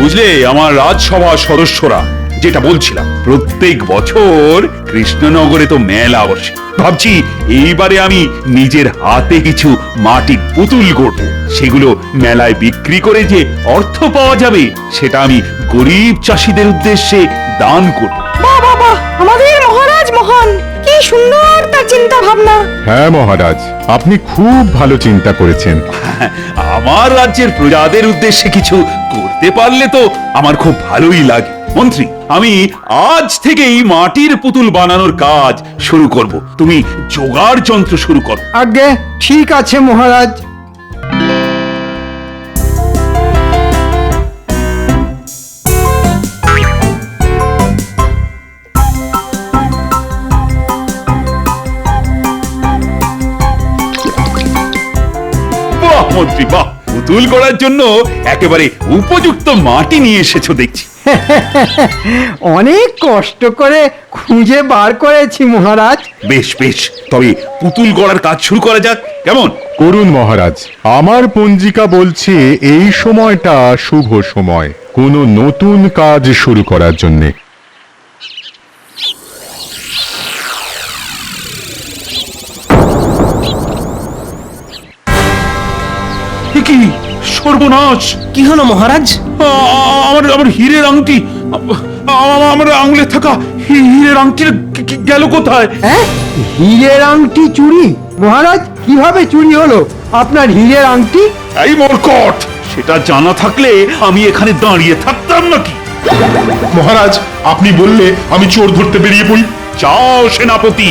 বুঝলে, আমার রাজসভা সদস্যরা যেটা বলছিলাম, প্রত্যেক বছর কৃষ্ণনগরে তো মেলা বসে। ভাবছি এইবারে আমি নিজের হাতে কিছু মাটির পুতুল করব, সেগুলো মেলায় বিক্রি করে যে অর্থ পাওয়া যাবে সেটা আমি গরিব চাষিদের উদ্দেশ্যে দান করব। বাহ বাহ বাহ, আমাদের মহারাজ মহান, কি সুন্দর তার চিন্তা ভাবনা। হ্যাঁ মহারাজ, আপনি খুব ভালো চিন্তা করেছেন। আমার রাজ্যের প্রজাদের উদ্দেশ্যে কিছু করতে পারলে তো আমার খুব ভালোই লাগে। মন্ত্রী, আমি আজ থেকেই মাটির পুতুল বানানোর কাজ শুরু করব। তুমি জোগাড় যন্ত্র শুরু করো। আজ্ঞে ঠিক আছে মহারাজ। বাহ মন্ত্রী, বাহ! পুতুল করার জন্য একেবারে উপযুক্ত মাটি নিয়ে এসেছো দেখছি। অনেক কষ্ট করে খুঁজে বার করেছি মহারাজ। বেশ বেশ, তবে পুতুল গড়ার কাজ শুরু করা যাক, কেমন? করুন মহারাজ, আমার পঞ্জিকা বলছে এই সময়টা শুভ সময় কোনো নতুন কাজ শুরু করার জন্যে। এ কি সর্বনাশ! কি হলো মহারাজ? আমার আমার হীরের আংটি, আমার আঙুলে থাকা হীরের আংটি গেল কোথায়? হ্যাঁ, হীরের আংটি চুরি? মহারাজ, কিভাবে চুরি হলো আপনার হীরের আংটি? এই মরকট, সেটা জানা থাকলে আমি এখানে দাঁড়িয়ে থাকতাম নাকি? মহারাজ, আপনি বললে আমি চোর ধরতে বেরিয়ে পড়ি। যাও সেনাপতি।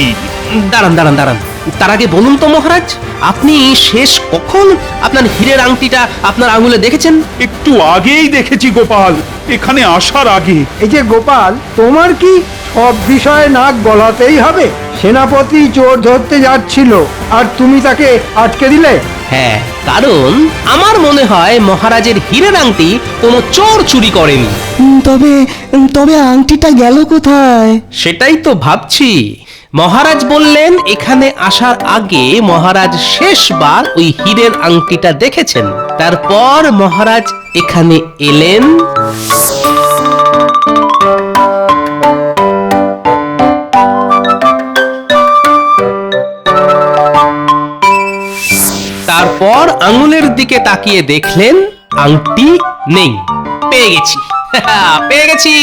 দাঁড়ান দাঁড়ান দাঁড়ান, তার আগে বলুন তো মহারাজ, আপনি শেষ কখন আপনার হীরের আংটিটা আপনার আঙুলে দেখেছেন? একটু আগেই দেখেছি গোপাল, এখানে আসার আগে। এই যে গোপাল, তোমার কি সব বিষয়ে নাক গলাতেই হবে? সেনাপতি চোর ধরতে যাচ্ছিল আর তুমি তাকে আটকে দিলে? হ্যাঁ, কারণ আমার মনে হয় মহারাজের হীরের আংটি কোনো চোর চুরি করেনি। তবে তবে আংটিটা গেল কোথায়? সেটাই তো ভাবছি। মহারাজ বললেন এখানে আসার আগে মহারাজ শেষবার ওই হীরের আংটিটা দেখেছেন, তারপর মহারাজ এখানে এলেন, তারপর আঙুলের দিকে তাকিয়ে দেখলেন আংটি নেই। পেয়ে গেছি, পেয়ে গেছি,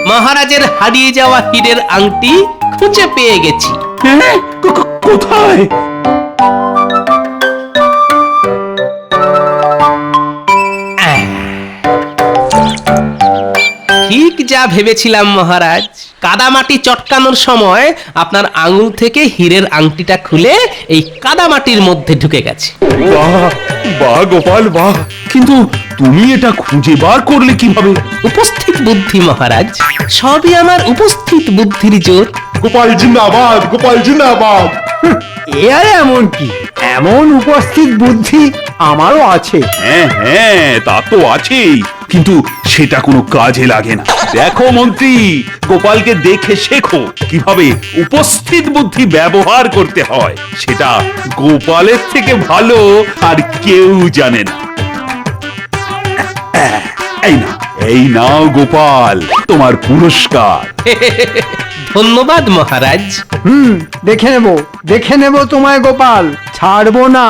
মহারাজের হারিয়ে যাওয়া হীরের আংটি খুঁজে পেয়ে গেছি। হ্যাঁ? কোথায়? ঠিক যা ভেবেছিলাম মহারাজ, কাদামাটি চটকানোর সময় আপনার আঙুল থেকে হীরের আংটিটা খুলে এই কাদামাটির মধ্যে ঢুকে গেছে। বাহ বাহ গোপাল, বাহ! কিন্তু তুমি এটা খুঁজে বার করলে কিভাবে? উপস্থিত বুদ্ধি মহারাজ, সবই আমার উপস্থিত বুদ্ধির জোর। গোপাল জিন্দাবাদ, গোপাল জিন্দাবাদ। এ আর এমন কি, এমন উপস্থিত বুদ্ধি আমারও আছে। হ্যাঁ হ্যাঁ, তা তো আছেই, কিন্তু সেটা কোনো কাজে লাগে না। দেখো মন্ত্রী, গোপালকে দেখে শেখো কিভাবে উপস্থিত বুদ্ধি ব্যবহার করতে হয়। সেটা গোপালের থেকে ভালো আর কেউ জানে না। এই নাও গোপাল, তোমার পুরস্কার। ধন্যবাদ মহারাজ। দেখে নেব তোমায় গোপাল, ছাড়বো না।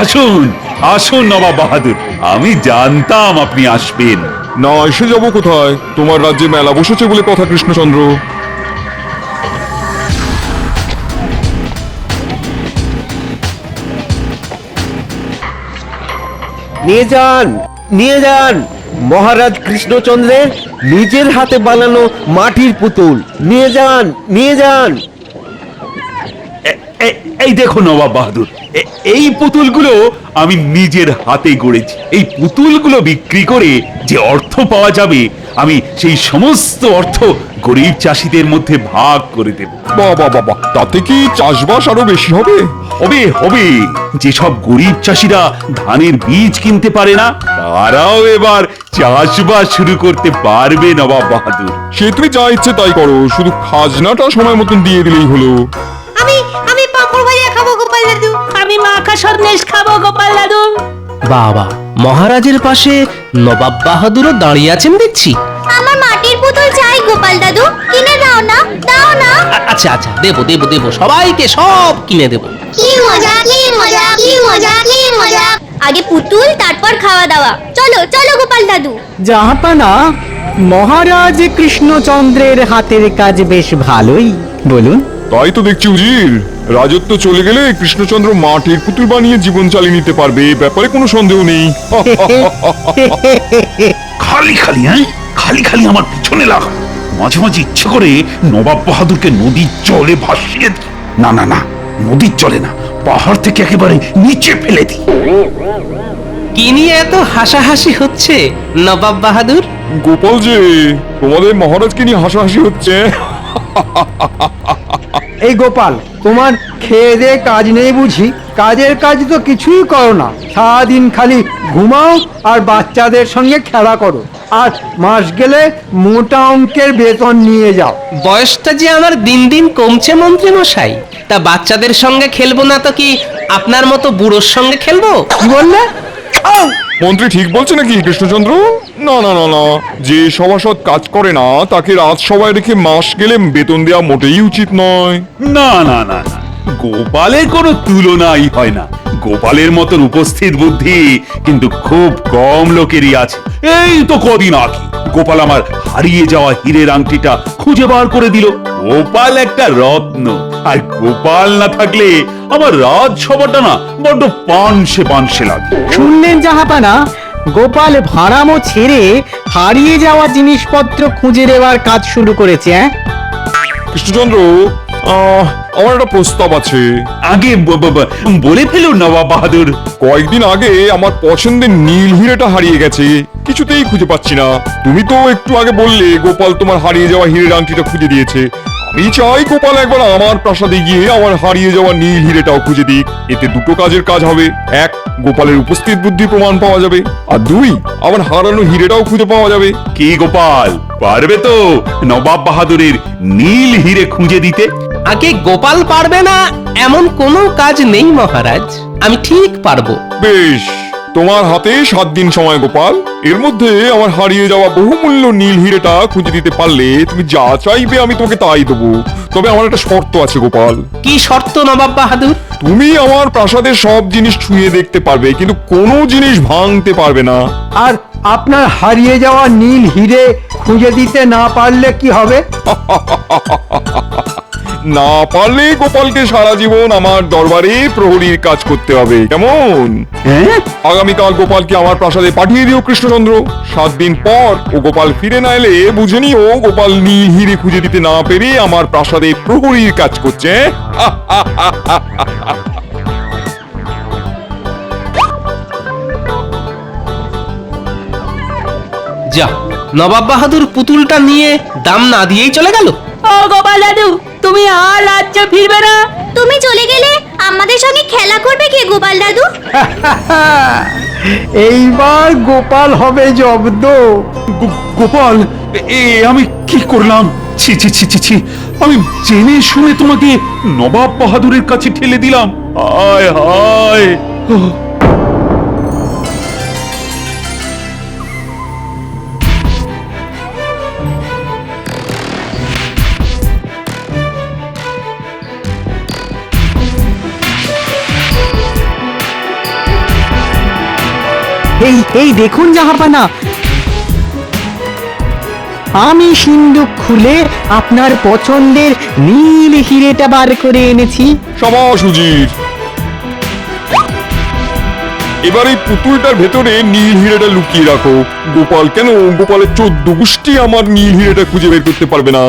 আসুন আসুন নবাব বাহাদুর, আমি জানতাম আপনি আসবেন। না এসে যাবো কোথায়? তোমার রাজ্যে মেলা বসেছে বলে কথা কৃষ্ণচন্দ্র। নিয়ে যান মহারাজ কৃষ্ণচন্দ্রের নিজের হাতে বানানো মাটির পুতুল। নিয়ে যান। এই দেখো নবাব বাহাদুর, এই পুতুলগুলো আমি নিজের হাতে গড়েছি। এই পুতুলগুলো বিক্রি করে যে অর্থ পাওয়া যাবে, আমি সেই সমস্ত অর্থ গরিব চাষিদের মধ্যে ভাগ করে দেব। বাবা বাবা, তাতে কি চাষবাস আরো বেশি হবে? হবে হবে, যেসব গরিব চাষিরা ধানের বীজ কিনতে পারে না, তারাও এবার চাষবাস শুরু করতে পারবে নবাব বাহাদুর। সে তুমি যা ইচ্ছে তাই করো, শুধু খাজনাটা সময় মতন দিয়ে দিলেই হলো। আমি পাঁপড় ভাজা খাবো গোপাল দাদু। আমি মাখা সন্দেশ খাবো গোপাল দাদু। বাবা, মহারাজের পাশে নবাব বাহাদুরও দাঁড়িয়ে আছেন দেখছি। আমার মাটির পুতুল চাই গোপাল দাদু, কিনে দাও না, দাও না। আচ্ছা আচ্ছা, দেবো দেবো দেবো, সবাইকে সব কিনে দেবো। কি মজা, কি মজা, কি মজা, কি মজা। আগে পুতুল, তারপর খাওয়া দাওয়া। চলো চলো গোপাল দাদু। জাহাপানা, মহারাজ কৃষ্ণচন্দ্রের হাতের কাজ বেশ ভালোই, বলুন। তাই তো দেখছি উজির, রাজত্ব চলে গেলে কৃষ্ণচন্দ্র মাটির পুতুল বানিয়ে জীবন চালিয়ে নিতে পারবে, এ ব্যাপারে কোনো সন্দেহ নেই। খালি খালি খালি খালি আমার পিছনে লাগা। মাঝে মাঝে ইচ্ছে করে নবাব বাহাদুরকে নদীর জলে ভাসিয়ে দিই। না না না, নদীর জলে না, পাহাড় থেকে একেবারে নিচে ফেলে দিই। কি নিয়ে এত হাসাহাসি হচ্ছে নবাব বাহাদুর? গোপাল যে, তোমাদের মহারাজকে নিয়ে হাসাহাসি হচ্ছে। এই গোপাল, তোমার খেয়ে দে কাজ নেই বুঝি? কাজের কাজ তো কিছুই করো না, সারাদিন খালি ঘুমাও আর বাচ্চাদের সঙ্গে খেলা করো, আর মাস গেলে মোটা অঙ্কের বেতন নিয়ে যাও। বয়সটা যে আমার দিন দিন কমছে মন্ত্রী মশাই, তা বাচ্চাদের সঙ্গে খেলবো না তো কি আপনার মতো বুড়োর সঙ্গে খেলবো? কি বললে? মন্ত্রী ঠিক বলছে নাকি কৃষ্ণচন্দ্র? না না না না, যে সভাসদ কাজ করে না তাকে রাজসভায় রেখে মাস গেলে বেতন দেওয়া মোটেই উচিত নয়। না না না না, গোপালের কোনো তুলনাই হয় না। গোপালের মতন উপস্থিত বুদ্ধি কিন্তু খুব কম লোকেরই আছে। এই তো কদিন আগে গোপাল আমার হারিয়ে যাওয়া হীরের আংটিটা খুঁজে বার করে দিল। গোপাল একটা রত্ন, আর গোপাল না থাকলে আমার রাজসভাটা না বড্ড পানসে পানসে লাগে। শুনলেন জাহাপানা, গোপাল ভাড়ামো ছেড়ে হারিয়ে যাওয়া জিনিসপত্র খুঁজে দেওয়ার কাজ শুরু করেছে। কৃষ্ণচন্দ্র, আমার একটা প্রস্তাব আছে। আগে বলে ফেলুন নবাব বাহাদুর। কয়েকদিন আগে আমার পছন্দের নীল হিরেটা হারিয়ে গেছে, কিছুতেই খুঁজে পাচ্ছি না। তুমি তো একটু আগে বললে গোপাল তোমার হারিয়ে যাওয়া হীরের আংটিটা খুঁজে দিয়েছে। আমি চাই গোপাল একবার আমার প্রাসাদে গিয়ে আমার হারিয়ে যাওয়া নীল হিরেটাও খুঁজে দিক। এতে দুটো কাজের কাজ হবে। এক, গোপালের উপস্থিত বুদ্ধি প্রমাণ পাওয়া যাবে, আর দুই, আমার হারানো হিরেটাও খুঁজে পাওয়া যাবে। কি গোপাল, পারবে তো নবাব বাহাদুরের নীল হিরে খুঁজে দিতে? আগে গোপাল পারবে না এমন কোনো কাজ নেই মহারাজ, আমি ঠিক পারবো। বেশ, তোমার হাতে 7 দিন সময় গোপাল। এর মধ্যে আমার হারিয়ে যাওয়া বহুমূল্য নীল হিরেটা খুঁজে দিতে পারলে তুমি যা চাইবে আমি তোমাকে তাই দেবো। তবে আমার একটা শর্ত আছে গোপাল। কি শর্ত নবাব বাহাদুর? তুমি আমার প্রাসাদের সব জিনিস ছুঁয়ে দেখতে পারবে, কিন্তু কোনো জিনিস ভাঙতে পারবে না। আর আপনার হারিয়ে যাওয়া নীল হিরে খুঁজে দিতে না পারলে কি হবে? না পারলে গোপালকে সারা জীবন আমার দরবারে প্রহরীর কাজ করতে হবে, কেমন? আগামীকাল গোপালকে আমার প্রাসাদে পাঠিয়ে দিও কৃষ্ণচন্দ্র। 7 দিন পর ও গোপাল ফিরে না এলে বুঝে নিও গোপাল নীল হিরে খুঁজে দিতে না পেরে আমার প্রাসাদে প্রহরীর কাজ করছে। যা, নবাব বাহাদুর পুতুলটা নিয়ে দাম না দিয়েই চলে গেল। ও গোপাল দাদু, তুমি আর রাজ্যে ফিরবে না? তুমি চলে গেলে আমাদের সঙ্গে খেলা করবে কে গোপাল দাদু? এইবার গোপাল হবে জব্দ। গোপাল, আমি কি করলাম? ছি ছি ছি ছি ছি, আমি জেনে শুনে তোমাকে নবাব বাহাদুরের কাছে ঠেলে দিলাম। হায় হায়। এই দেখুন জাহাপানা, আমি সিন্দুক খুলে আপনার পছন্দের নীল হিরেটা বার করে এনেছি। সাবাস উজির। এবার এই পুতুলটার ভেতরে নীল হিরেটা লুকিয়ে রাখো। গোপাল কেন, গোপালের 14 গোষ্ঠী আমার নীল হিরেটা খুঁজে বের করতে পারবে না।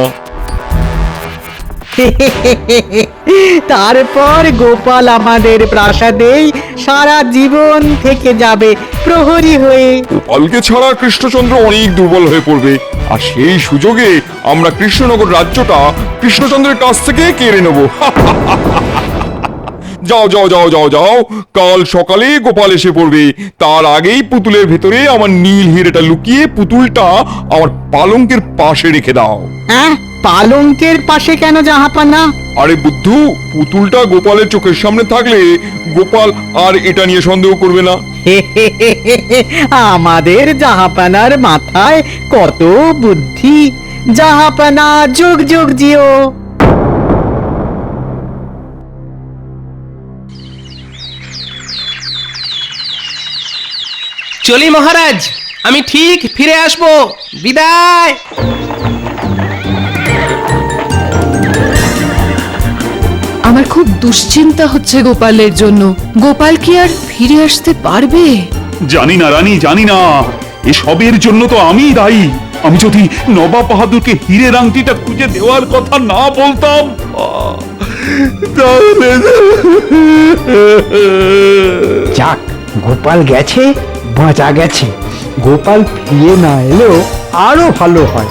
তারপর গোপাল আমাদের প্রাসাদেই সারা জীবন থেকে যাবে প্রহরী হয়ে। গোপালকে ছাড়া কৃষ্ণচন্দ্র অনেক দুর্বল হয়ে পড়বে, আর সেই সুযোগে আমরা কৃষ্ণনগর রাজ্যটা কৃষ্ণচন্দ্রের কাছ থেকে কেড়ে নেব। যাও যাও যাও যাও যাও, কাল সকালে গোপাল এসে পড়বে। তার আগেই পুতুলের ভেতরে আমার নীল হিরেটা লুকিয়ে পুতুলটা আমার পালঙ্কের পাশে রেখে দাও। হ্যাঁ, পালঙ্কের পাশে কেন জাহাপানা? আরে বুদ্ধু, পুতুলটা গোপালের চোখের সামনে থাকলে গোপাল আর এটা নিয়ে সন্দেহ করবে না। আমাদের জাহাপানার মাথায় কত বুদ্ধি। জাহাপানা যুগ যুগ জিও। চলি মহারাজ, আমি ঠিক ফিরে আসবো। বিদায়। আমার খুব দুশ্চিন্তা হচ্ছে গোপালের জন্য। গোপাল কি আর ফিরে আসতে পারবে? জানি না রানী, জানি না। এসবের জন্য তো আমিই দায়ী। আমি যদি নবাব বাহাদুরকে হীরের আংটিটা খুঁজে দেওয়ার কথা না বলতাম, তাহলে যাক, গোপাল গেছে, বাঁচা গেছে। গোপাল ফিরে না এলেও আরো ভালো হয়।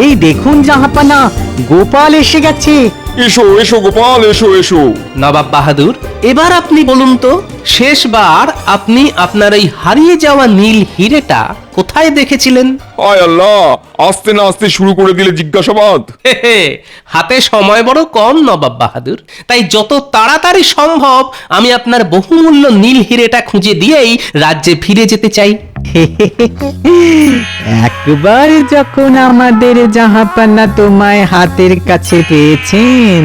এই দেখুন জাহাপানা, গোপাল এসে গেছে। এসো এসো গোপাল, এসো এসো। নবাব বাহাদুর, এবার আপনি বলুন তো, শেষবার আপনি আপনার এই হারিয়ে যাওয়া নীল হিরেটা কোথায় দেখেছিলেন? হায় আল্লাহ, আস্তে না আস্তে শুরু করে দিলে জিজ্ঞাসাবাদ। হাতে সময় বড় কম নবাব বাহাদুর, তাই যত তাড়াতাড়ি সম্ভব আমি আপনার বহুমূল্য নীল হিরেটা খুঁজে দিয়েই রাজ্যে ফিরে যেতে চাই। একবার যখন আমাদের জাহাপানা তোমায় হাতের কাছে পেয়েছেন,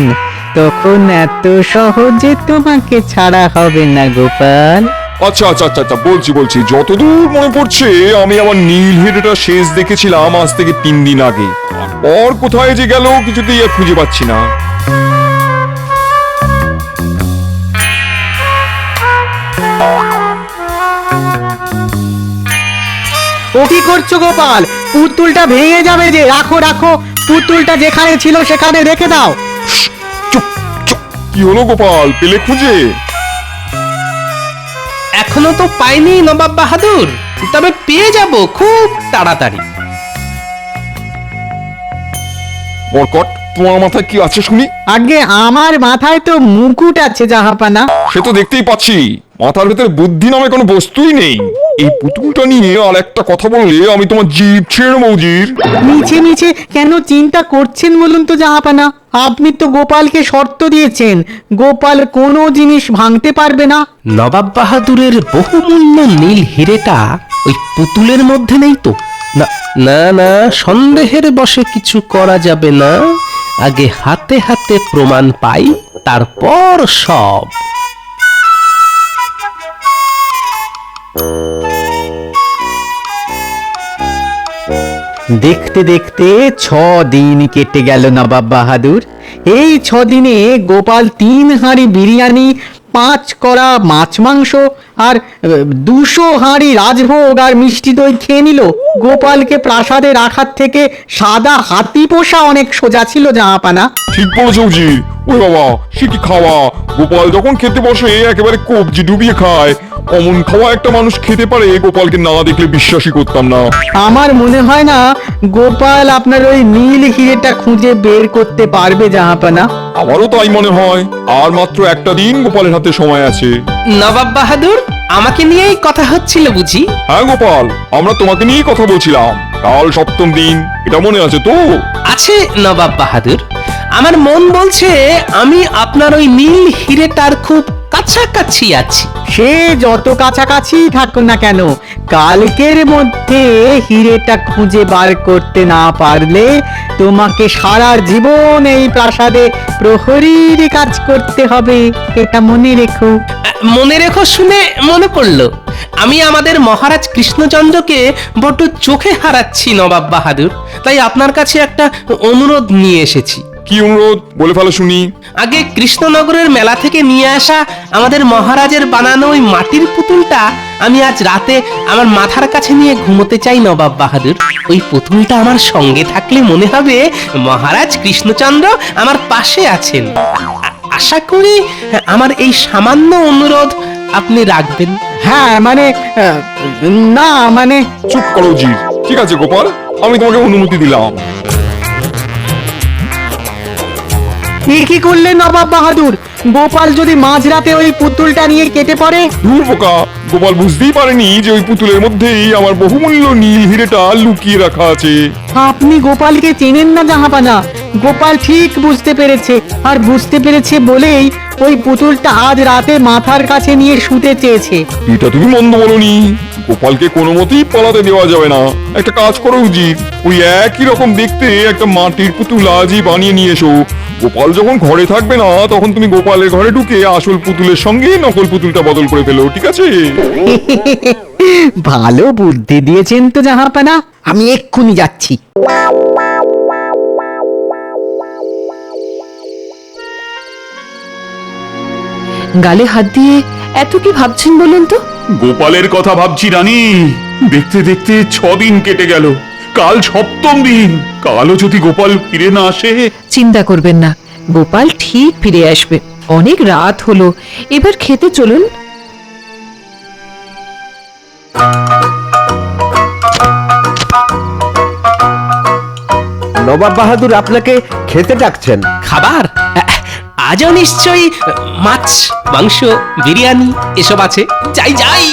তখন এত সহজে তোমাকে ছাড়া হবে না গোপাল। আচ্ছা আচ্ছা আচ্ছা আচ্ছা, বলছি বলছি, যতদূর মনে পড়ছে আমি আমার নীল হিরেটা শেষ দেখেছিলাম আজ থেকে 3 দিন আগে। আর কোথায় যে গেল কিছুতেই আর খুঁজে পাচ্ছি না। ও কি করছো গোপাল? পুতুলটা ভেঙে যাবে যে। রাখো রাখো, পুতুলটা যেখানে ছিল সেখানে রেখে দাও। চুপ চুপ, কি হলো গোপাল, পেলে খুঁজে? এখনো তো পাইনি নবাব বাহাদুর, তবে পেয়ে যাব খুব তাড়াতাড়ি। বরকট, তোমার মাথায় কি আছে শুনি? আগে আমার মাথায় তো মুকুট আছে জাহাপানা। সে তো দেখতেই পাচ্ছি, মাথার ভেতরে বুদ্ধি নামে কোনো বস্তুই নেই। এই পুতুলটা নিয়ে আর একটা কথা বললে আমি তোমার জিভ ছেড়ে মৌজির। মিছে মিছে কেন চিন্তা করছেন বলুন তো জাহাপানা? আপনি তো গোপালকে শর্ত দিয়েছেন, গোপাল কোনো জিনিস ভাঙতে পারবে না। নবাব বাহাদুরের বহুমূল্য নীল হিরেটা ওই পুতুলের মধ্যে নেই তো? না না না, সন্দেহের বশে কিছু করা যাবে না। আগে হাতে হাতে প্রমাণ পাই, তারপর সব। দেখতে দেখতে 6 দিন কেটে গেল নবাব বাহাদুর। এই 6 দিনে গোপাল 3 হাঁড়ি বিরিয়ানি, 5 কড়া মাছ মাংস আর 200 হাঁড়ি রাজভোগ আর মিষ্টি দই খেয়ে নিল। গোপালকে প্রাসাদে রাখার থেকে সাদা হাতি পোষা অনেক সোজা ছিল জাহাপানা। ঠিক বলেছো জি। ওই বাবা, সে কি খাওয়া! গোপাল যখন খেতে বসে একেবারে কবজি ডুবিয়ে খায়। অমন খাওয়া একটা মানুষ খেতে পারে, গোপালকে না দেখলে বিশ্বাসই করতাম না। আমার মনে হয় না গোপাল আপনার ওই নীল হিরেটা খুঁজে বের করতে পারবে জাহাপানা। আমারও তাই মনে হয়। আর মাত্র একটা দিন গোপালের হাতে সময় আছে। নবাব বাহাদুর, আমাকে নিয়েই কথা হচ্ছিল বুঝি? হ্যাঁ গোপাল, আমরা তোমাকে নিয়েই কথা বলছিলাম। কাল 7ম দিন, এটা মনে আছে তো? আছে নবাব বাহাদুর, আমার মন বলছে আমি আপনার ওই নীল হিরেটার খুব কাছাকাছি আছি। সে যত কাছাকাছি থাকো না কেন, কালকের মধ্যে হিরেটা খুঁজে বার করতে না পারলে তোমাকে সারা জীবন এই প্রাসাদে প্রহরীর কাজ করতে হবে, এটা মনে রেখো। মনে রেখো শুনে মনে পড়লো, আমি আমাদের মহারাজ কৃষ্ণচন্দ্রকে বড্ড চোখে হারাচ্ছি নবাব বাহাদুর, তাই আপনার কাছে একটা অনুরোধ নিয়ে এসেছি। কি অনুরোধ, বলে ফেলো শুনি। আগে কৃষ্ণনগরের মেলা থেকে নিয়ে আসা আমাদের মহারাজের বানানো ওই মাটির পুতুলটা আমি আজ রাতে আমার মাথার কাছে নিয়ে ঘুমোতে চাই নবাব বাহাদুর। ওই পুতুলটা আমার সঙ্গে থাকলে মনে হবে মহারাজ কৃষ্ণচন্দ্র আমার পাশে আছেন। আশা করি আমার এই সামান্য অনুরোধ আপনি রাখবেন। হ্যাঁ মানে না মানে চুপ করো জি। ঠিক আছে গোপাল, আমি তোমাকে অনুমতি দিলাম। কি করলে নবাব বাহাদুর? গোপাল যদি মাঝরাতে ওই পুতুলটা নিয়ে কেটে পড়ে? দূর বোকা, গোপাল বুঝতেই পারেনি যে ওই পুতুলের মধ্যেই আমার বহুমূল্য নীল হিরেটা লুকিয়ে রাখা আছে। আপনি গোপালকে চেনেন না জাহাপানা। গোপাল ঠিক বুঝতে পেরেছে, আর বুঝতে পেরেছে বলেই ওই পুতুলটা আজ রাতে মাথার কাছে নিয়ে শুতে চেয়েছে। এটা তুমি মন্দ বলনি। গোপালকে কোনো মতেই পালাতে দেওয়া যাবে না। একটা কাজ করা উচিত, ওই একই রকম দেখতে একটা মাটির পুতুল আজই বানিয়ে নিয়ে এসো। গোপাল যখন ঘরে থাকবে না, তখন তুমি গোপালের ঘরে ঢুকে আসল পুতুলের সঙ্গে নকল পুতুলটা বদল করে ফেলো, ঠিক আছে? ভালো বুদ্ধি দিয়েছেন তো জাহাপানা, আমি এক্ষুনি যাচ্ছি। গালে হাত দিয়ে এত কি ভাবছেন বলুন তো? গোপালের কথা ভাবছি রানী। দেখতে দেখতে 6 দিন কেটে গেল, কাল 7ম দিন। কালও যদি গোপাল ফিরে না আসে। চিন্তা করবেন না, গোপাল ঠিক ফিরে আসবে। অনেক রাত হলো, এবার খেতে চলুন। নবাব বাহাদুর আপনাকে খেতে ডাকছেন। খাবার আজও নিশ্চয়ই মাছ, মাংস, বিরিয়ানি এসব আছে। যাই যাই।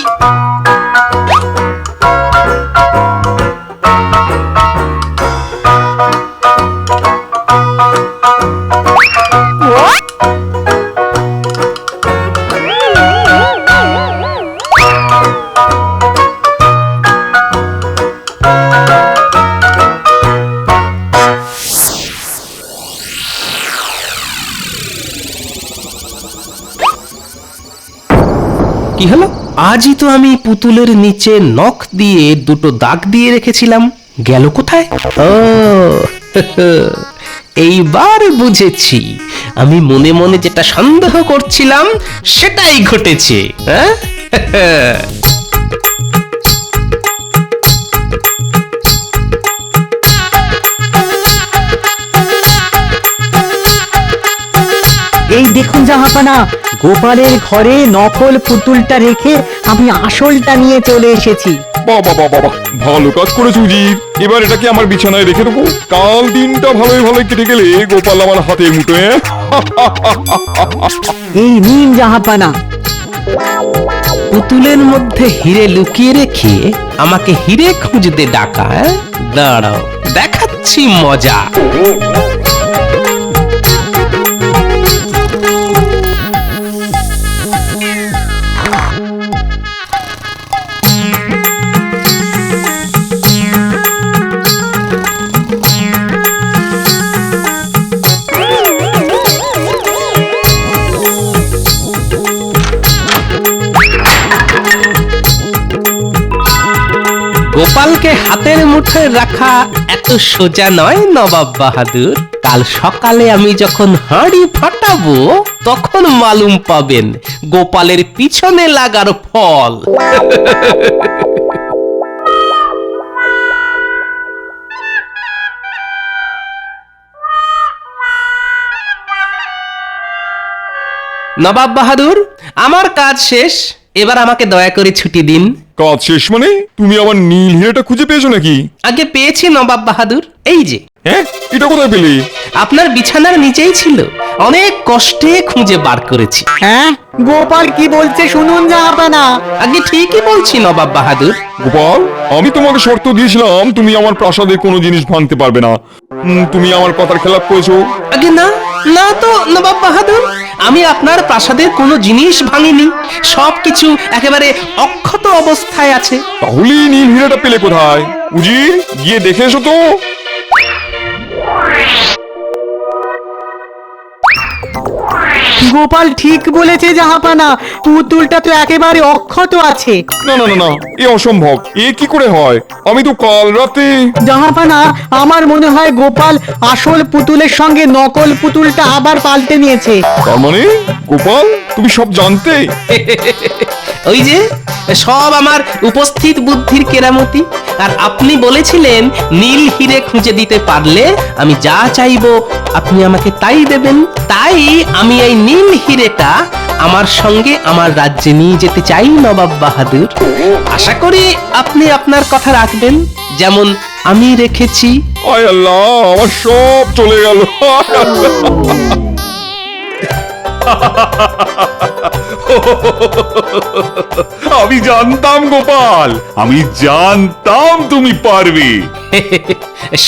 কি হলো? আজই তো আমি পুতুলের নিচে নখ দিয়ে 2টো দাগ দিয়ে রেখেছিলাম, গেল কোথায়? ও এইবার বুঝেছি, আমি মনে মনে যেটা সন্দেহ করছিলাম সেটাই ঘটেছে। হ্যাঁ, এই দেখুন জাহাপানা, গোপালের ঘরে নকল পুতুলটা রেখে আমি আসলটা নিয়ে চলে এসেছি। বাবা বাবা বাবা, ভালো কাজ করেছো উজির। এবার এটাকে আমার বিছানায় রেখে দেবো। কাল দিনটা ভালোই ভালোই কেটে গেলে গোপাল আমার হাতের মুঠোয়। এই নিন জাহাপানা। পুতুলের মধ্যে হিরে লুকিয়ে রেখে আমাকে হিরে খুঁজতে ডাকা। দাঁড়াও, দেখাচ্ছি মজা। গোপালকে হাতের মুঠোয় রাখা এত সোজা নয় নবাব বাহাদুর। কাল সকালে আমি যখন হাঁড়ি ফাটাবো, তখন মালুম পাবেন গোপালের পিছনে লাগার ফল। নবাব বাহাদুর, আমার কাজ শেষ, এবার আমাকে দয়া করে ছুটি দিন। কাজ শেষ মানে? তুমি আমার নীল হিরেটা খুঁজে পেয়েছো নাকি? আগে পেয়েছি নবাব বাহাদুর, এই যে। হ্যাঁ, এটা কোথায় পেলে? আপনার বিছানার নিচেই ছিল, অনেক কষ্টে খুঁজে বার করেছি। হ্যাঁ, গোপাল কি বলছে শুনুন জাহাপানা। আগে ঠিকই বলছি নবাব বাহাদুর। গোপাল, আমি তোমাকে শর্ত দিয়েছিলাম তুমি আমার প্রাসাদে কোনো জিনিস ভাঙতে পারবে না। তুমি আমার কথার খেলাপ করেছো। আগে না, না তো নবাব বাহাদুর, আমি আপনার প্রাসাদের কোনো জিনিস ভাঙিনি, সবকিছু একেবারে অক্ষত অবস্থায় আছে। তাহলে এই নীল হীরাটা পেলে কোথায়? উজির, গিয়ে দেখে এসো তো। গোপাল ঠিক বলেছে জাহাপানা, পুতুলটা তো একেবারে অক্ষত আছে। না না না না, এ অসম্ভব। এ কি করে হয়? আমি তো কাল রাতে। জাহাপানা, আমার মনে হয় গোপাল আসল পুতুলের সঙ্গে নকল পুতুলটা আবার পাল্টে নিয়েছে। তার মানে গোপাল, তুমি সব জানতে? ওই যে সব আমার উপস্থিত বুদ্ধির কেরামতি। আর আপনি বলেছিলেন নীল হিরে খুঁজে দিতে পারলে আমি যা চাইবো আপনি আমাকে তাই দেবেন। তাই আমি এই নীল হিরেটা আমার সঙ্গে আমার রাজ্যে নিয়ে যেতে চাই নবাব বাহাদুর। আশা করি আপনি আপনার কথা রাখবেন, যেমন আমি রেখেছি। আয় আল্লাহ, আমার সব চলে গেল। আমি জানতাম গোপাল, আমি জানতাম তুমি পারবে।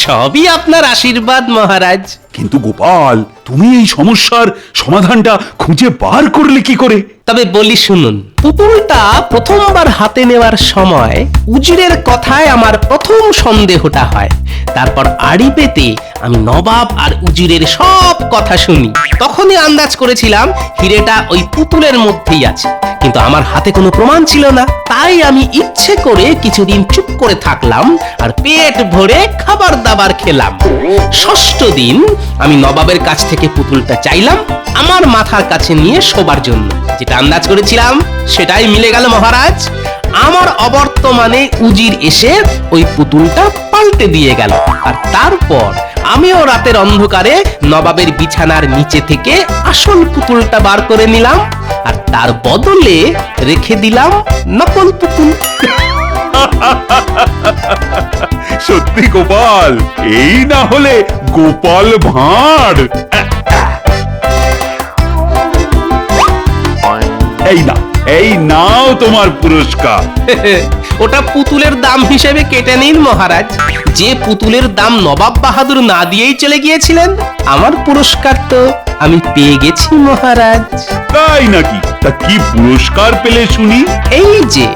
সবই আপনার আশীর্বাদ মহারাজ। কিন্তু গোপাল, তুমি এই সমস্যার সমাধানটা খুঁজে বার করলে কি করে? তবে বলি শুনুন, পুতুলটা প্রথমবার হাতে নেওয়ার সময় উজিরের কথায় আমার প্রথম সন্দেহটা হয়। তারপর আড়ি পেতে আমি নবাব আর উজিরের সব কথা শুনি। তখনই আন্দাজ করেছিলাম হিরেটা ওই পুতুলের মধ্যেই আছে, কিন্তু আমার হাতে কোনো প্রমাণ ছিল না। তাই আমি ইচ্ছে করে কিছুদিন চুপ করে থাকলাম আর পেট ভরে খাবার দাবার খেলাম। ষষ্ঠ দিন আমি নবাবের কাছ থেকে পুতুলটা চাইলাম আমার মাথার কাছে নিয়ে শোবার জন্য। যেটা আন্দাজ করেছিলাম সেটাই মিলে গেল মহারাজ। আমার অবর্তমানে উজির এসে ওই পুতুলটা পাল্টে দিয়ে গেল। আর তারপর আমিও রাতের অন্ধকারে নবাবের বিছানার নিচে থেকে আসল পুতুলটা বার করে নিলাম, আর তার বদলে রেখে দিলাম নকল পুতুল। সত্যি গোপাল, এই না হলে গোপাল ভাঁড়। এই নাও তোমার পুরস্কার। ওটা পুতুলের দাম হিসেবে কেটে নিন মহারাজ। যে পুতুলের দাম নবাব বাহাদুর না দিয়েই চলে গিয়েছিলেন, আমার পুরস্কার তো আমি পেয়ে গেছি মহারাজ। তাই নাকি? তা কি পুরস্কার পেলে শুনি? এই যে